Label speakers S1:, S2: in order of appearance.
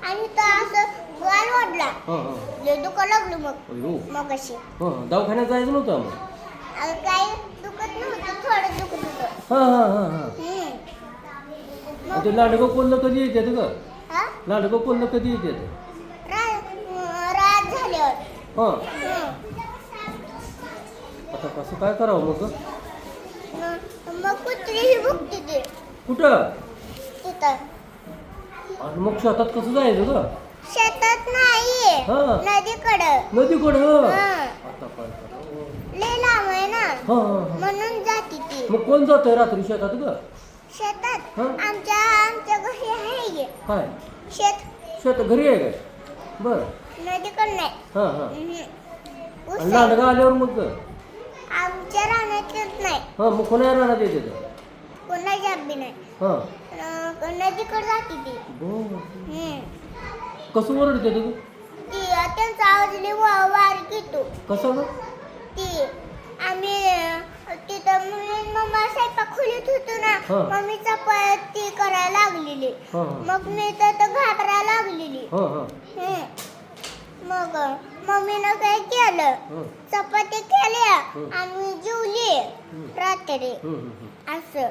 S1: आणि तर असं गाल वाढला.
S2: हां हां.
S1: लय दुखा लागलं मग
S2: अयो.
S1: मगाशी.
S2: दवाखान्यात जायचं नव्हतं मग.
S1: काही दुखत नव्हतं, थोडं दुखत होतं.
S2: हां हां हां हां.
S1: मग
S2: ते लांडगं कोल्ह कधी येते ग?
S1: हा
S2: लांडगं कोल्ह कधी येते?
S1: रात झाल्यावर.
S2: हां.
S1: हं.
S2: आता कसं काय करावं मग?
S1: मग कुत्रीही भुकते ते
S2: कुठं?
S1: तिथं.
S2: आणि मग शेतात कसं जायचं ग?
S1: शेतात नाही,
S2: हां.
S1: नदीकडं.
S2: नदीकडं.
S1: हं.
S2: आता काय करावं?
S1: लय लांब आहे ना,
S2: हां हां हां.
S1: म्हणून जाते ती
S2: मग कोण जातंय रात्री शेतात ग?
S1: शेतात.
S2: हं?
S1: आमच्या घरी आहे
S2: काय?
S1: शेत.
S2: शेत घरी आहे काय? बरं.
S1: नदीकडं नाही.
S2: हां हां.
S1: ऊस
S2: आणि
S1: आहे.
S2: लांडगा आल्यावर मग ग?
S1: आमच्या रानातच नाही,
S2: हां मग कोणा राहणार येते ते?
S1: कोणाच्या बी नाही.
S2: हां.
S1: नदीकडे जाते ती.
S2: बरं. कसं ओरडते तू?
S1: ती त्यांचा आवाज लय बारीक येतो.
S2: कसं ग?
S1: ती आम्ही तिथं मम्मा स्वयंपाक खोलीत होतो ना,
S2: हं.
S1: मम्मी चपाती करायला लागलेली.
S2: हां हां.
S1: मग मी तर घाबरायला लागलेली.
S2: हां हां.
S1: मग मम्मीनं काय केलं,
S2: हं.
S1: चपाती केल्या
S2: हं.
S1: आणि जेवली
S2: हं.
S1: रात्री
S2: हं, हं, हं.
S1: असं.